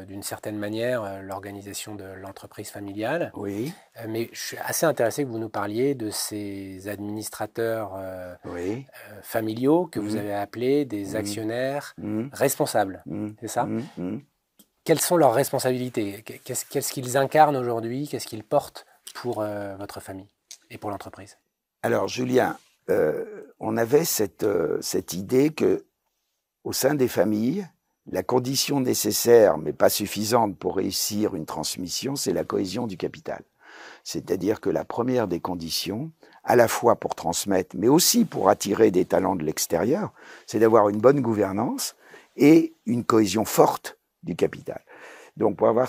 d'une certaine manière l'organisation de l'entreprise familiale. Oui. Mais je suis assez intéressé que vous nous parliez de ces administrateurs familiaux que vous avez appelés des actionnaires responsables. C'est ça? Quelles sont leurs responsabilités? Qu'est-ce qu'ils incarnent aujourd'hui? Qu'est-ce qu'ils portent pour votre famille et pour l'entreprise? Alors Julien, on avait cette idée que au sein des familles, la condition nécessaire, mais pas suffisante pour réussir une transmission, c'est la cohésion du capital. C'est-à-dire que la première des conditions, à la fois pour transmettre, mais aussi pour attirer des talents de l'extérieur, c'est d'avoir une bonne gouvernance et une cohésion forte du capital. Donc pour avoir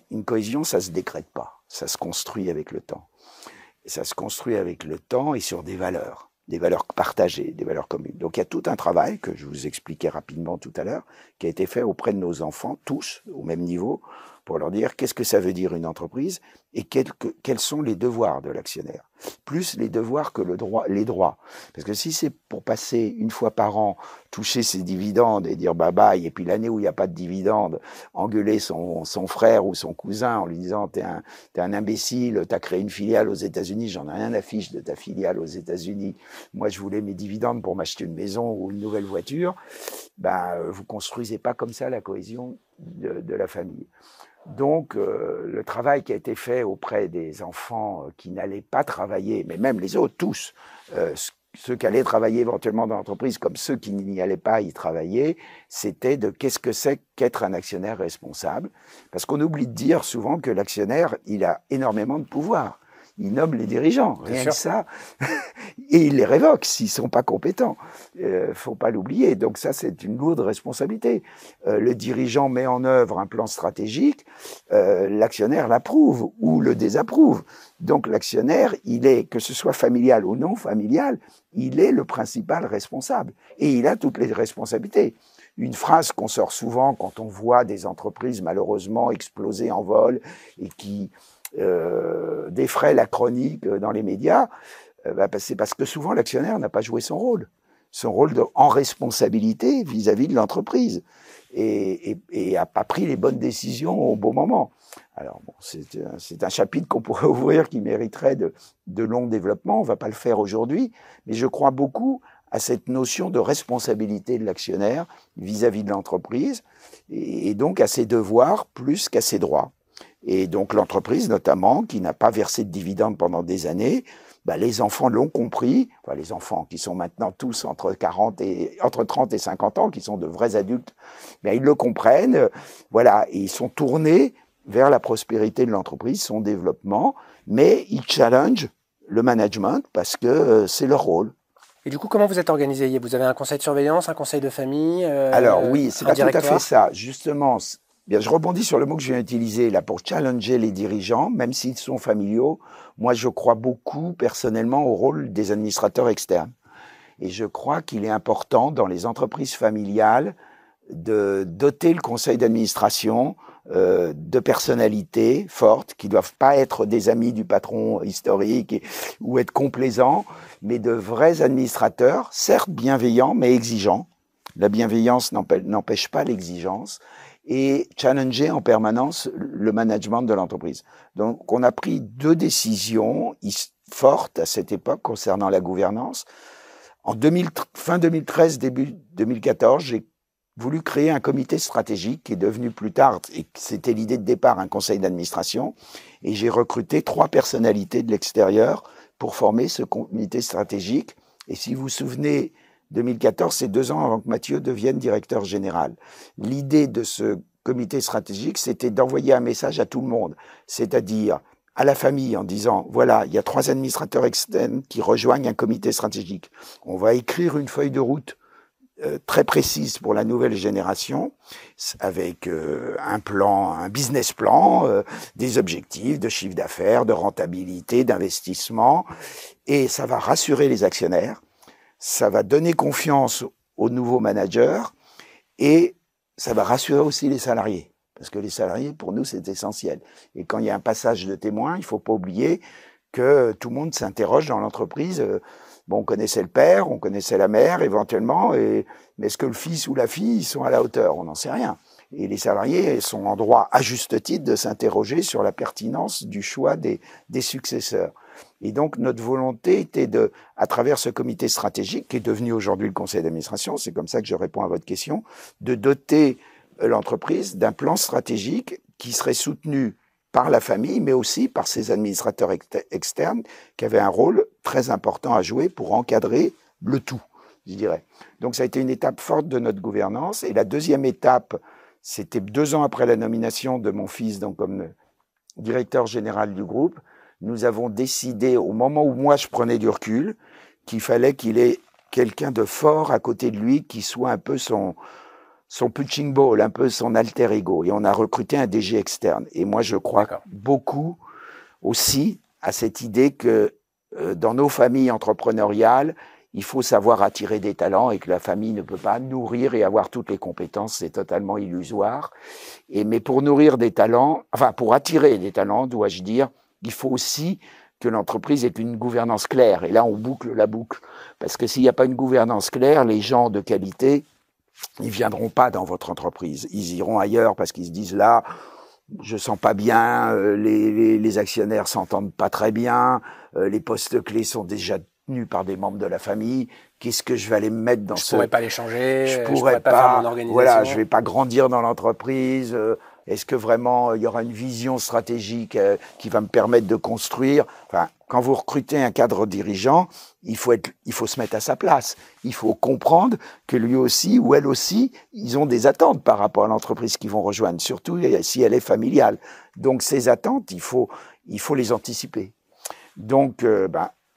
une cohésion, ça ne se décrète pas, ça se construit avec le temps. Et ça se construit avec le temps et sur des valeurs partagées, des valeurs communes. Donc il y a tout un travail que je vous expliquais rapidement tout à l'heure, qui a été fait auprès de nos enfants, tous au même niveau, pour leur dire qu'est-ce que ça veut dire une entreprise et quels sont les devoirs de l'actionnaire. Plus les devoirs que les droits. Parce que si c'est pour passer une fois par an, toucher ses dividendes et dire bye bye, et puis l'année où il n'y a pas de dividendes, engueuler son frère ou son cousin en lui disant t'es un imbécile, t'as créé une filiale aux États-Unis, j'en ai rien à fiche de ta filiale aux États-Unis, moi je voulais mes dividendes pour m'acheter une maison ou une nouvelle voiture, vous construisez pas comme ça la cohésion de la famille. Donc, le travail qui a été fait auprès des enfants qui n'allaient pas travailler, mais même les autres, tous, ceux qui allaient travailler éventuellement dans l'entreprise, comme ceux qui n'y allaient pas y travailler, c'était de qu'est-ce que c'est qu'être un actionnaire responsable. Parce qu'on oublie de dire souvent que l'actionnaire, il a énormément de pouvoir. Il nomme les dirigeants, rien que ça, et il les révoque s'ils sont pas compétents. Faut pas l'oublier. Donc ça, c'est une lourde responsabilité. Le dirigeant met en œuvre un plan stratégique, l'actionnaire l'approuve ou le désapprouve. Donc l'actionnaire, il est, que ce soit familial ou non familial, il est le principal responsable et il a toutes les responsabilités. Une phrase qu'on sort souvent quand on voit des entreprises malheureusement exploser en vol et qui défraie la chronique dans les médias, c'est parce que souvent l'actionnaire n'a pas joué son rôle en responsabilité vis-à-vis de l'entreprise et a pas pris les bonnes décisions au bon moment. Alors bon, c'est un chapitre qu'on pourrait ouvrir qui mériterait de long développement. On va pas le faire aujourd'hui, mais je crois beaucoup à cette notion de responsabilité de l'actionnaire vis-à-vis de l'entreprise et donc à ses devoirs plus qu'à ses droits. Et donc l'entreprise, notamment, qui n'a pas versé de dividendes pendant des années, les enfants l'ont compris, enfin les enfants qui sont maintenant tous entre 30 et 50 ans, qui sont de vrais adultes, ils le comprennent, voilà, et ils sont tournés vers la prospérité de l'entreprise, son développement, mais ils challengent le management parce que c'est leur rôle. Et du coup, comment vous êtes organisé? Vous avez un conseil de surveillance, un conseil de famille, Alors oui, c'est pas tout à directoire? fait ça, justement. Bien, je rebondis sur le mot que je viens d'utiliser là pour challenger les dirigeants, même s'ils sont familiaux. Moi, je crois beaucoup personnellement au rôle des administrateurs externes. Et je crois qu'il est important dans les entreprises familiales de doter le conseil d'administration de personnalités fortes qui doivent pas être des amis du patron historique ou être complaisants, mais de vrais administrateurs, certes bienveillants, mais exigeants. La bienveillance n'empêche pas l'exigence. Et challenger en permanence le management de l'entreprise. Donc, on a pris 2 décisions fortes à cette époque concernant la gouvernance. Fin 2013, début 2014, j'ai voulu créer un comité stratégique qui est devenu plus tard, et c'était l'idée de départ, un conseil d'administration. Et j'ai recruté 3 personnalités de l'extérieur pour former ce comité stratégique. Et si vous vous souvenez, 2014, c'est 2 ans avant que Mathieu devienne directeur général. L'idée de ce comité stratégique, c'était d'envoyer un message à tout le monde, c'est-à-dire à la famille en disant, voilà, il y a 3 administrateurs externes qui rejoignent un comité stratégique. On va écrire une feuille de route très précise pour la nouvelle génération, avec un plan, un business plan, des objectifs de chiffre d'affaires, de rentabilité, d'investissement, et ça va rassurer les actionnaires. Ça va donner confiance aux nouveaux managers et ça va rassurer aussi les salariés. Parce que les salariés, pour nous, c'est essentiel. Et quand il y a un passage de témoin, il faut pas oublier que tout le monde s'interroge dans l'entreprise. On connaissait le père, on connaissait la mère éventuellement, mais est-ce que le fils ou la fille, ils sont à la hauteur? On n'en sait rien. Et les salariés sont en droit, à juste titre, de s'interroger sur la pertinence du choix des successeurs. Et donc, notre volonté était à travers ce comité stratégique, qui est devenu aujourd'hui le conseil d'administration, c'est comme ça que je réponds à votre question, de doter l'entreprise d'un plan stratégique qui serait soutenu par la famille, mais aussi par ses administrateurs externes, qui avaient un rôle très important à jouer pour encadrer le tout, je dirais. Donc, ça a été une étape forte de notre gouvernance. Et la deuxième étape, c'était 2 ans après la nomination de mon fils, donc comme directeur général du groupe. Nous avons décidé, au moment où moi je prenais du recul, qu'il fallait qu'il ait quelqu'un de fort à côté de lui qui soit un peu son punching ball, un peu son alter ego. Et on a recruté un DG externe. Et moi, je crois beaucoup aussi à cette idée que dans nos familles entrepreneuriales, il faut savoir attirer des talents et que la famille ne peut pas nourrir et avoir toutes les compétences, c'est totalement illusoire. Mais pour nourrir des talents, enfin pour attirer des talents, dois-je dire, il faut aussi que l'entreprise ait une gouvernance claire. Et là, on boucle la boucle. Parce que s'il n'y a pas une gouvernance claire, les gens de qualité, ils viendront pas dans votre entreprise. Ils iront ailleurs parce qu'ils se disent là, je sens pas bien, les actionnaires s'entendent pas très bien, les postes clés sont déjà soutenu par des membres de la famille. Qu'est-ce que je vais aller me mettre dans Je pourrais pas les changer, je pourrais pas faire mon organisation. Voilà, je vais pas grandir dans l'entreprise. Est-ce que vraiment il y aura une vision stratégique qui va me permettre de construire? Enfin, quand vous recrutez un cadre dirigeant, il faut se mettre à sa place. Il faut comprendre que lui aussi ou elle aussi, ils ont des attentes par rapport à l'entreprise qu'ils vont rejoindre, surtout si elle est familiale. Donc ces attentes, il faut les anticiper. Donc,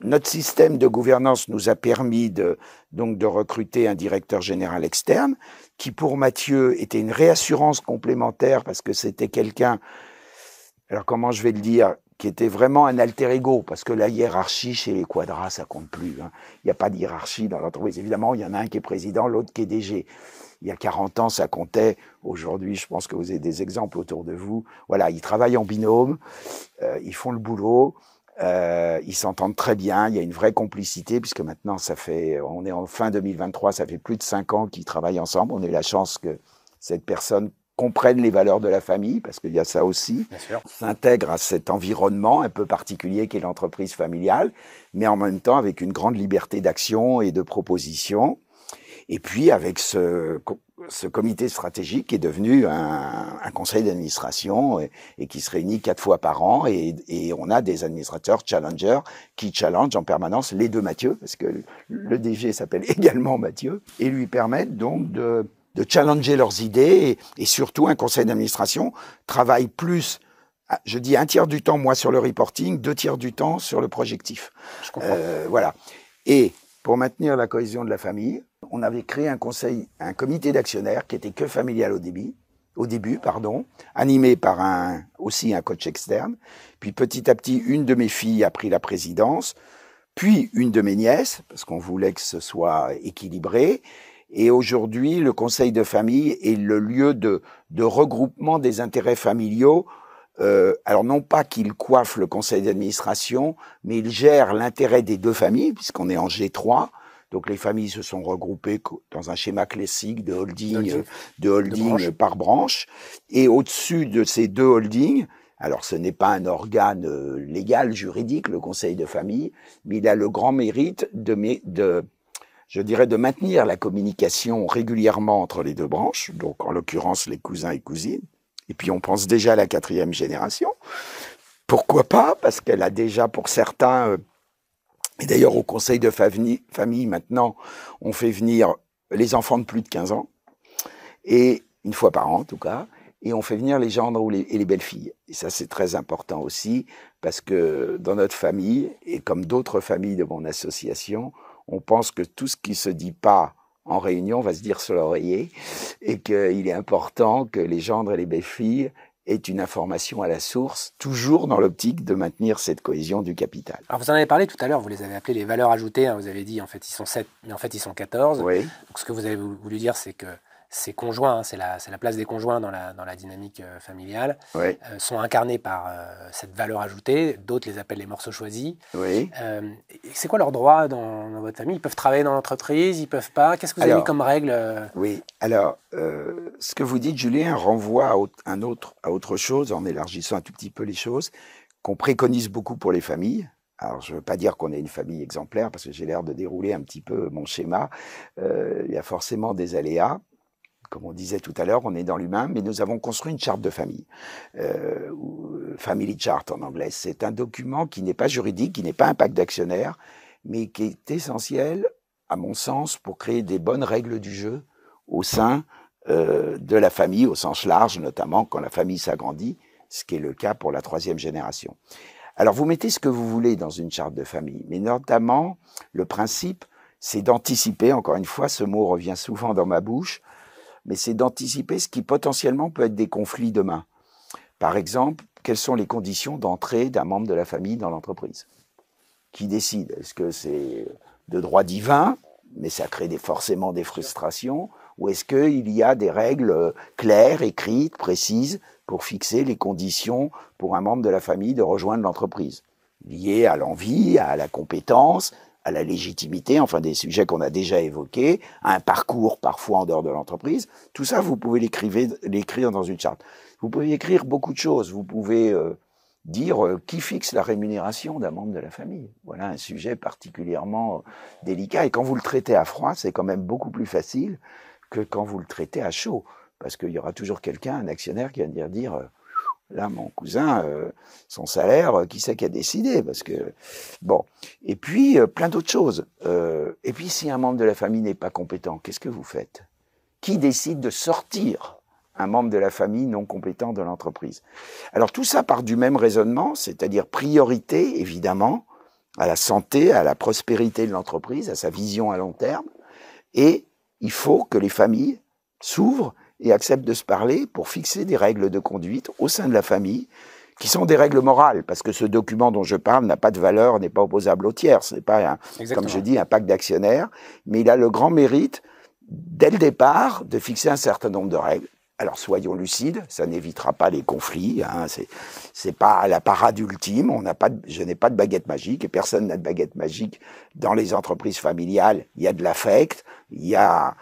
notre système de gouvernance nous a permis de recruter un directeur général externe qui, pour Mathieu, était une réassurance complémentaire parce que c'était quelqu'un, alors comment je vais le dire, qui était vraiment un alter ego, parce que la hiérarchie chez les Quadras, ça compte plus. Hein. Il n'y a pas de hiérarchie dans l'entreprise. Évidemment, il y en a un qui est président, l'autre qui est DG. Il y a 40 ans, ça comptait. Aujourd'hui, je pense que vous avez des exemples autour de vous. Voilà, ils travaillent en binôme, ils font le boulot. Ils s'entendent très bien, il y a une vraie complicité puisque maintenant on est en fin 2023, ça fait plus de 5 ans qu'ils travaillent ensemble. On a eu la chance que cette personne comprenne les valeurs de la famille parce qu'il y a ça aussi. Bien sûr. S'intègre à cet environnement un peu particulier qu'est l'entreprise familiale, mais en même temps avec une grande liberté d'action et de proposition. Et puis avec ce comité stratégique qui est devenu un conseil d'administration et qui se réunit 4 fois par an et on a des administrateurs challengers qui challengent en permanence les deux Mathieu, parce que le DG s'appelle également Mathieu, et lui permettent donc de challenger leurs idées et surtout un conseil d'administration travaille plus, je dis 1/3 du temps moi sur le reporting, 2/3 du temps sur le projectif. Je comprends. Voilà. Et pour maintenir la cohésion de la famille, on avait créé un comité d'actionnaires qui était que familial au début, animé par aussi un coach externe. Puis petit à petit, une de mes filles a pris la présidence, puis une de mes nièces, parce qu'on voulait que ce soit équilibré. Et aujourd'hui, le conseil de famille est le lieu de regroupement des intérêts familiaux. Alors non pas qu'il coiffe le conseil d'administration, mais il gère l'intérêt des deux familles, puisqu'on est en G3. Donc les familles se sont regroupées dans un schéma classique de holding par branche. Et au-dessus de ces deux holdings, alors ce n'est pas un organe légal, juridique, le conseil de famille, mais il a le grand mérite de maintenir la communication régulièrement entre les deux branches, donc en l'occurrence les cousins et cousines. Et puis on pense déjà à la 4e génération. Pourquoi pas? Parce qu'elle a déjà pour certains... Et d'ailleurs, au conseil de famille, maintenant, on fait venir les enfants de plus de 15 ans, et une fois par an en tout cas, et on fait venir les gendres et les belles-filles. Et ça, c'est très important aussi, parce que dans notre famille, et comme d'autres familles de mon association, on pense que tout ce qui se dit pas en réunion va se dire sur l'oreiller, et qu'il est important que les gendres et les belles-filles est une information à la source, toujours dans l'optique de maintenir cette cohésion du capital. Alors vous en avez parlé tout à l'heure, vous les avez appelés les valeurs ajoutées, hein, vous avez dit en fait ils sont 7, mais en fait ils sont 14. Oui. Donc ce que vous avez voulu dire, c'est que ces conjoints, hein, c'est la place des conjoints dans la dynamique familiale, Oui. Sont incarnés par cette valeur ajoutée, d'autres les appellent les morceaux choisis. Oui. C'est quoi leurs droits dans votre famille? Ils peuvent travailler dans l'entreprise, ils peuvent pas? Qu'est-ce que vous avez mis comme règle? Oui, alors ce que vous dites, Julien, renvoie à autre chose, en élargissant un tout petit peu les choses, qu'on préconise beaucoup pour les familles. Alors, je ne veux pas dire qu'on est une famille exemplaire, parce que j'ai l'air de dérouler un petit peu mon schéma. Il y a forcément des aléas. Comme on disait tout à l'heure, on est dans l'humain, mais nous avons construit une charte de famille, Family Chart en anglais. C'est un document qui n'est pas juridique, qui n'est pas un pacte d'actionnaires, mais qui est essentiel, à mon sens, pour créer des bonnes règles du jeu au sein de la famille, au sens large, notamment quand la famille s'agrandit, ce qui est le cas pour la 3e génération. Alors, vous mettez ce que vous voulez dans une charte de famille, mais notamment, le principe, c'est d'anticiper, encore une fois, ce mot revient souvent dans ma bouche, mais c'est d'anticiper ce qui potentiellement peut être des conflits demain. Par exemple, quelles sont les conditions d'entrée d'un membre de la famille dans l'entreprise? Qui décide? Est-ce que c'est de droit divin, mais ça crée forcément des frustrations, ou est-ce qu'il y a des règles claires, écrites, précises, pour fixer les conditions pour un membre de la famille de rejoindre l'entreprise, liées à l'envie, à la compétence, à la légitimité, enfin des sujets qu'on a déjà évoqués, à un parcours parfois en dehors de l'entreprise. Tout ça, vous pouvez l'écrire dans une charte. Vous pouvez écrire beaucoup de choses. Vous pouvez dire qui fixe la rémunération d'un membre de la famille. Voilà un sujet particulièrement délicat. Et quand vous le traitez à froid, c'est quand même beaucoup plus facile que quand vous le traitez à chaud. Parce qu'il y aura toujours quelqu'un, un actionnaire, qui va dire là, mon cousin, son salaire, qui c'est qui a décidé? Parce que, bon. Et puis, plein d'autres choses. Et puis, si un membre de la famille n'est pas compétent, qu'est-ce que vous faites? Qui décide de sortir un membre de la famille non compétent de l'entreprise? Alors, tout ça part du même raisonnement, c'est-à-dire priorité, évidemment, à la santé, à la prospérité de l'entreprise, à sa vision à long terme. Et il faut que les familles s'ouvrent et acceptent de se parler pour fixer des règles de conduite au sein de la famille, qui sont des règles morales, parce que ce document dont je parle n'a pas de valeur, n'est pas opposable au tiers, ce n'est pas, comme je dis, un pacte d'actionnaires, mais il a le grand mérite, dès le départ, de fixer un certain nombre de règles. Alors soyons lucides, ça n'évitera pas les conflits, hein, c'est pas la parade ultime, je n'ai pas de baguette magique, et personne n'a de baguette magique dans les entreprises familiales. Il y a de l'affect, il y a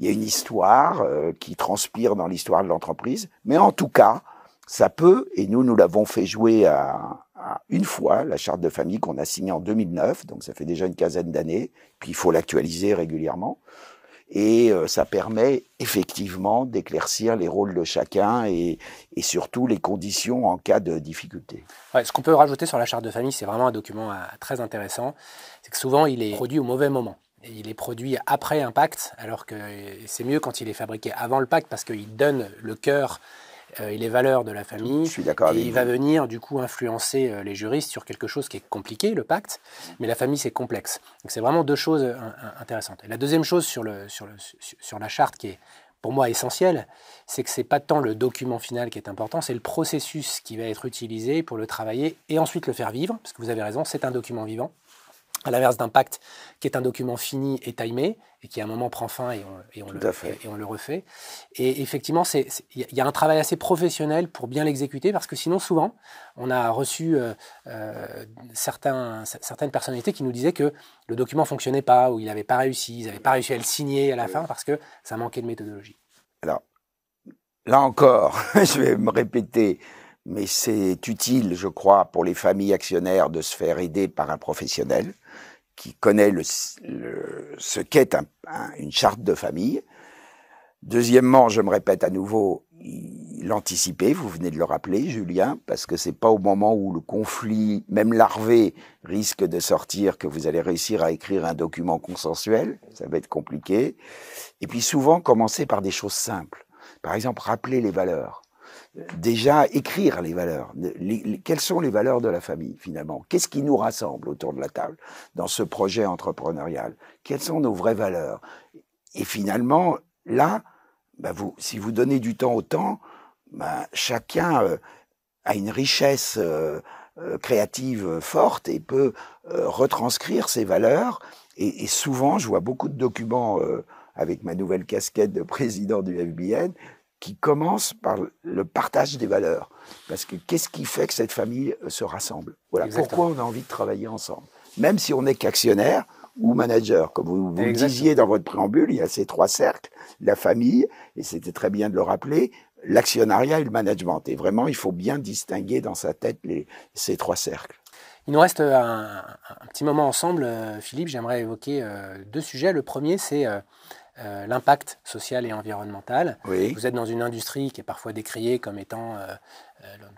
une histoire qui transpire dans l'histoire de l'entreprise, mais en tout cas, ça peut, et nous l'avons fait jouer à une fois, la charte de famille qu'on a signée en 2009, donc ça fait déjà une quinzaine d'années, puis il faut l'actualiser régulièrement, et ça permet effectivement d'éclaircir les rôles de chacun et surtout les conditions en cas de difficulté. Ouais, ce qu'on peut rajouter sur la charte de famille, c'est vraiment un document très intéressant, c'est que souvent il est produit au mauvais moment. Et il est produit après un pacte, alors que c'est mieux quand il est fabriqué avant le pacte, parce qu'il donne le cœur et les valeurs de la famille. Je suis d'accord avec vous. Il va venir du coup influencer les juristes sur quelque chose qui est compliqué, le pacte, mais la famille c'est complexe. Donc c'est vraiment deux choses intéressantes. Et la deuxième chose sur la charte qui est pour moi essentielle, c'est que c'est pas tant le document final qui est important, c'est le processus qui va être utilisé pour le travailler et ensuite le faire vivre, parce que vous avez raison, c'est un document vivant. À l'inverse d'un pacte qui est un document fini et timé, et qui à un moment prend fin et on le refait. Et effectivement, il y a un travail assez professionnel pour bien l'exécuter, parce que sinon, souvent, on a reçu certaines personnalités qui nous disaient que le document ne fonctionnait pas, ou ils n'avaient pas réussi, ils n'avaient pas réussi à le signer à la fin, parce que ça manquait de méthodologie. Alors, là encore, je vais me répéter, mais c'est utile, je crois, pour les familles actionnaires de se faire aider par un professionnel qui connaît ce qu'est une charte de famille. Deuxièmement, je me répète à nouveau, l'anticiper, vous venez de le rappeler, Julien, parce que c'est pas au moment où le conflit, même larvé, risque de sortir que vous allez réussir à écrire un document consensuel, ça va être compliqué. Et puis souvent, commencer par des choses simples. Par exemple, rappeler les valeurs. Déjà, écrire les valeurs. Quelles sont les valeurs de la famille, finalement? Qu'est-ce qui nous rassemble autour de la table dans ce projet entrepreneurial? Quelles sont nos vraies valeurs? Et finalement, là, si vous donnez du temps au temps, chacun a une richesse créative forte et peut retranscrire ses valeurs. Et souvent, je vois beaucoup de documents avec ma nouvelle casquette de président du FBN qui commence par le partage des valeurs. Parce que qu'est-ce qui fait que cette famille se rassemble? Voilà. Pourquoi on a envie de travailler ensemble? Même si on n'est qu'actionnaire ou manager. Comme vous le disiez dans votre préambule, il y a ces trois cercles, la famille, et c'était très bien de le rappeler, l'actionnariat et le management. Et vraiment, il faut bien distinguer dans sa tête ces trois cercles. Il nous reste un petit moment ensemble, Philippe. J'aimerais évoquer deux sujets. Le premier, c'est l'impact social et environnemental. Oui. Vous êtes dans une industrie qui est parfois décriée comme étant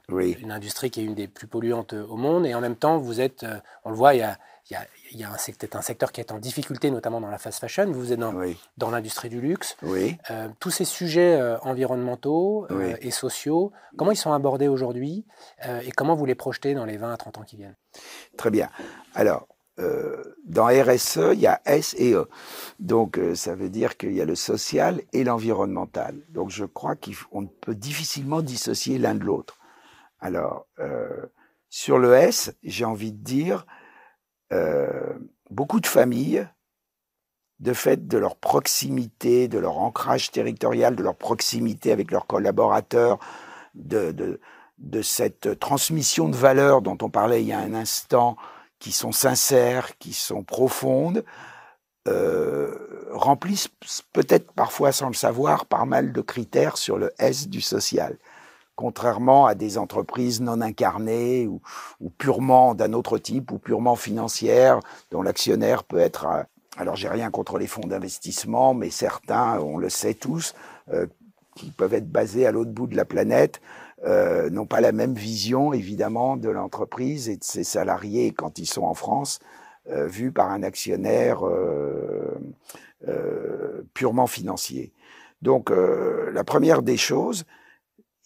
une industrie qui est une des plus polluantes au monde, et en même temps, vous êtes, on le voit, il y a un secteur qui est en difficulté, notamment dans la fast fashion. Vous êtes dans l'industrie du luxe. Oui. Tous ces sujets environnementaux et sociaux, comment ils sont abordés aujourd'hui et comment vous les projetez dans les 20 à 30 ans qui viennent? Très bien. Alors, dans RSE, il y a S et E. Donc, ça veut dire qu'il y a le social et l'environnemental. Donc, je crois qu'on peut difficilement dissocier l'un de l'autre. Alors, sur le S, j'ai envie de dire, beaucoup de familles, de fait de leur proximité, de leur ancrage territorial, de leur proximité avec leurs collaborateurs, de cette transmission de valeurs dont on parlait il y a un instant, qui sont sincères, qui sont profondes, remplissent peut-être parfois sans le savoir par mal de critères sur le S du social. contrairement à des entreprises non incarnées ou purement d'un autre type ou purement financières, dont l'actionnaire peut être... Alors, j'ai rien contre les fonds d'investissement, mais certains, on le sait tous, qui peuvent être basés à l'autre bout de la planète, n'ont pas la même vision, évidemment, de l'entreprise et de ses salariés quand ils sont en France, vus par un actionnaire purement financier. Donc, la première des choses,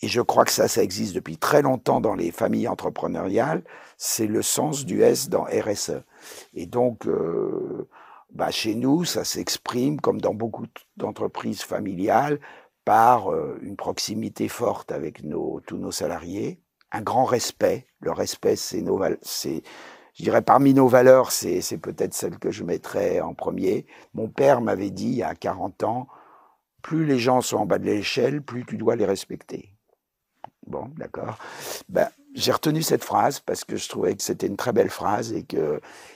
et je crois que ça existe depuis très longtemps dans les familles entrepreneuriales, c'est le sens du S dans RSE. Et donc, chez nous, ça s'exprime, comme dans beaucoup d'entreprises familiales, par une proximité forte avec tous nos salariés, un grand respect. Le respect, je dirais, parmi nos valeurs, c'est peut-être celle que je mettrais en premier. Mon père m'avait dit, il y a 40 ans, plus les gens sont en bas de l'échelle, plus tu dois les respecter. Bon, d'accord. J'ai retenu cette phrase parce que je trouvais que c'était une très belle phrase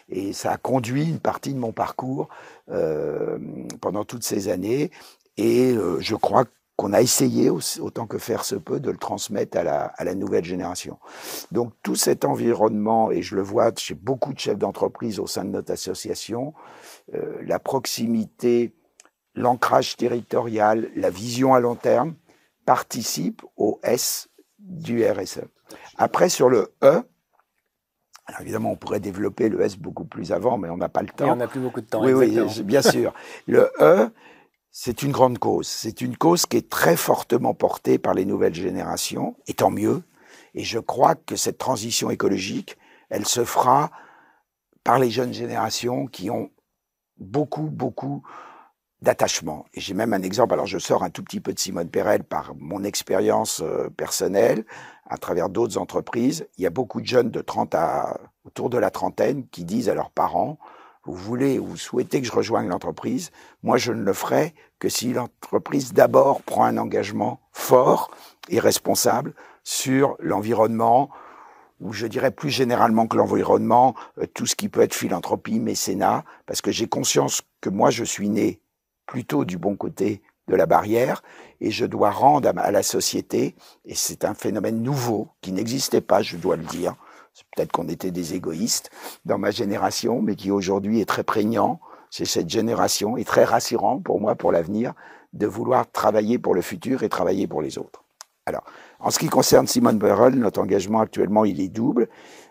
et ça a conduit une partie de mon parcours pendant toutes ces années. Et je crois qu'on a essayé, autant que faire se peut, de le transmettre à la nouvelle génération. Donc tout cet environnement, et je le vois chez beaucoup de chefs d'entreprise au sein de notre association, la proximité, l'ancrage territorial, la vision à long terme, participent au S du RSE. Après, sur le E, alors évidemment, on pourrait développer le S beaucoup plus avant, mais on n'a pas le temps. Et on n'a plus beaucoup de temps, oui, exactement. Oui, bien sûr. Le E, c'est une grande cause. C'est une cause qui est très fortement portée par les nouvelles générations, et tant mieux. Et je crois que cette transition écologique, elle se fera par les jeunes générations qui ont beaucoup d'attachement. Et j'ai même un exemple, alors je sors un tout petit peu de Simone Perel par mon expérience personnelle, à travers d'autres entreprises. Il y a beaucoup de jeunes de 30 autour de la trentaine qui disent à leurs parents, vous souhaitez que je rejoigne l'entreprise, moi je ne le ferai que si l'entreprise d'abord prend un engagement fort et responsable sur l'environnement, ou je dirais plus généralement que l'environnement, tout ce qui peut être philanthropie, mécénat, parce que j'ai conscience que moi je suis né plutôt du bon côté de la barrière, et je dois rendre à la société, et c'est un phénomène nouveau, qui n'existait pas, je dois le dire, c'est peut-être qu'on était des égoïstes dans ma génération, mais qui aujourd'hui est très prégnant chez cette génération, et très rassurant pour moi, pour l'avenir, de vouloir travailler pour le futur et travailler pour les autres. Alors, en ce qui concerne Simone Perel, notre engagement actuellement, il est double.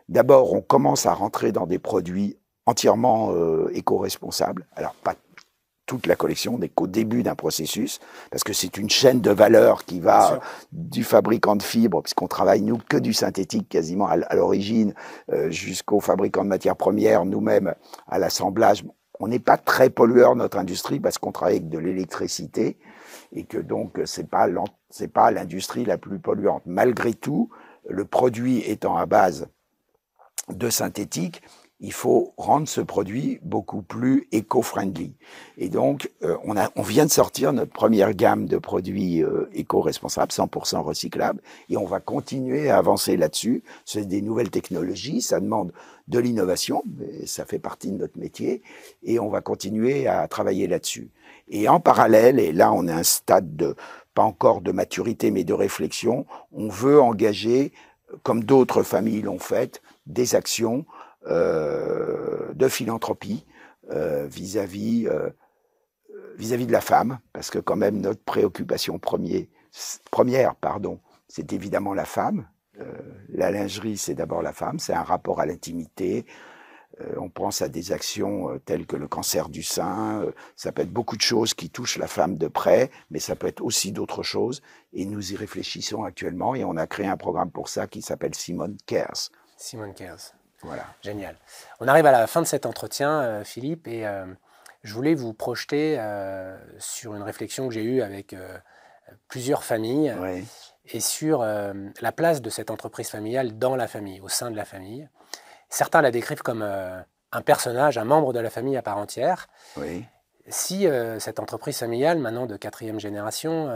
D'abord, on commence à rentrer dans des produits entièrement éco-responsables, alors pas toute la collection, on n'est qu'au début d'un processus, parce que c'est une chaîne de valeur qui va du fabricant de fibres, puisqu'on travaille, nous, que du synthétique quasiment à l'origine, jusqu'au fabricant de matières premières, nous-mêmes, à l'assemblage. On n'est pas très pollueur, notre industrie, parce qu'on travaille avec de l'électricité, et que donc, c'est pas l'industrie la plus polluante. Malgré tout, le produit étant à base de synthétique, il faut rendre ce produit beaucoup plus éco-friendly. Et donc, on vient de sortir notre première gamme de produits éco-responsables, 100% recyclables, et on va continuer à avancer là-dessus. C'est des nouvelles technologies, ça demande de l'innovation, mais ça fait partie de notre métier, et on va continuer à travailler là-dessus. Et en parallèle, et là on est à un stade pas encore de maturité, mais de réflexion, on veut engager, comme d'autres familles l'ont fait, des actions de philanthropie vis-à-vis de la femme, parce que quand même notre préoccupation première, c'est évidemment la femme. La lingerie, c'est d'abord la femme, c'est un rapport à l'intimité. On pense à des actions telles que le cancer du sein, ça peut être beaucoup de choses qui touchent la femme de près, mais ça peut être aussi d'autres choses, et nous y réfléchissons actuellement, et on a créé un programme pour ça qui s'appelle Simone Cares. Simone Cares. Voilà. Génial. On arrive à la fin de cet entretien, Philippe, et je voulais vous projeter sur une réflexion que j'ai eue avec plusieurs familles et sur la place de cette entreprise familiale dans la famille, au sein de la famille. Certains la décrivent comme un personnage, un membre de la famille à part entière. Oui. Si cette entreprise familiale, maintenant de 4e génération,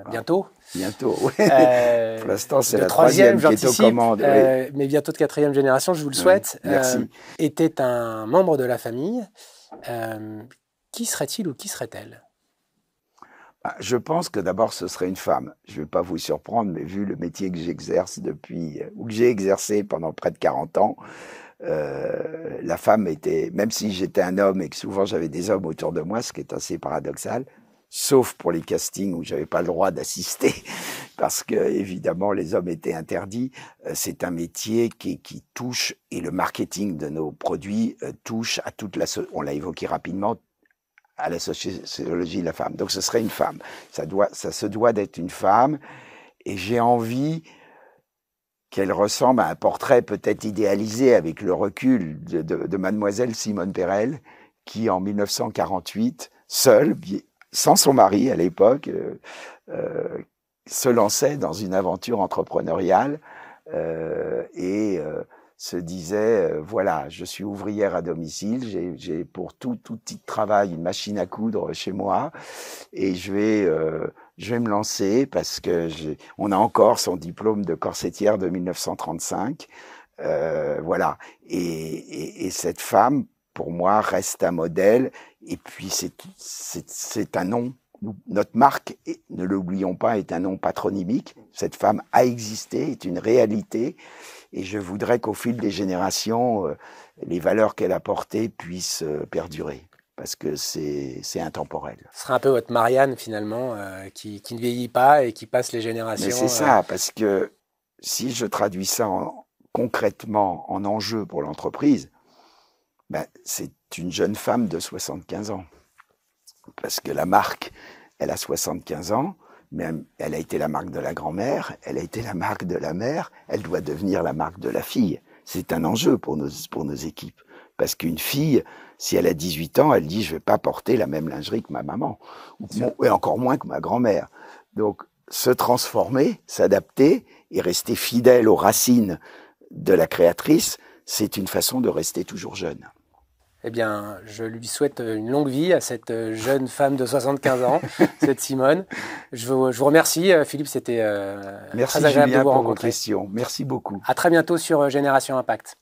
bientôt. Bientôt, oui. Pour l'instant, c'est la 3e qui est aux commandes. Mais bientôt de 4e génération, je vous le souhaite. Merci. Était un membre de la famille. Qui serait-il ou qui serait-elle ? Je pense que d'abord, ce serait une femme. Je ne vais pas vous surprendre, mais vu le métier que j'exerce depuis, ou que j'ai exercé pendant près de 40 ans, la femme était, même si j'étais un homme et que souvent j'avais des hommes autour de moi, ce qui est assez paradoxal, sauf pour les castings où j'avais pas le droit d'assister, parce que évidemment les hommes étaient interdits. C'est un métier qui touche, et le marketing de nos produits touche à toute la, on l'a évoqué rapidement, à la sociologie de la femme. Donc ce serait une femme. Ça se doit d'être une femme, et j'ai envie qu'elle ressemble à un portrait peut-être idéalisé avec le recul de mademoiselle Simone Perel, qui en 1948, seule, sans son mari à l'époque, se lançait dans une aventure entrepreneuriale et se disait, voilà, je suis ouvrière à domicile, j'ai pour tout petit travail une machine à coudre chez moi et je vais me lancer parce que on a encore son diplôme de corsetière de 1935. Voilà. Et cette femme, pour moi, reste un modèle. Et puis, c'est un nom. Notre marque, ne l'oublions pas, est un nom patronymique. Cette femme a existé, est une réalité. Et je voudrais qu'au fil des générations, les valeurs qu'elle a portées puissent perdurer. Parce que c'est intemporel. Ce serait un peu votre Marianne, finalement, qui ne vieillit pas et qui passe les générations. Mais c'est ça, parce que si je traduis ça concrètement en enjeu pour l'entreprise, ben, c'est une jeune femme de 75 ans. Parce que la marque, elle a 75 ans, mais elle a été la marque de la grand-mère, elle a été la marque de la mère, elle doit devenir la marque de la fille. C'est un enjeu pour nos équipes. Parce qu'une fille, si elle a 18 ans, elle dit « je vais pas porter la même lingerie que ma maman » et encore moins que ma grand-mère. Donc, se transformer, s'adapter et rester fidèle aux racines de la créatrice, c'est une façon de rester toujours jeune. Eh bien, je lui souhaite une longue vie à cette jeune femme de 75 ans, cette Simone. Je vous remercie, Philippe, c'était très agréable de vous rencontrer. Merci Julien pour vos questions. Merci beaucoup. À très bientôt sur Génération Impact.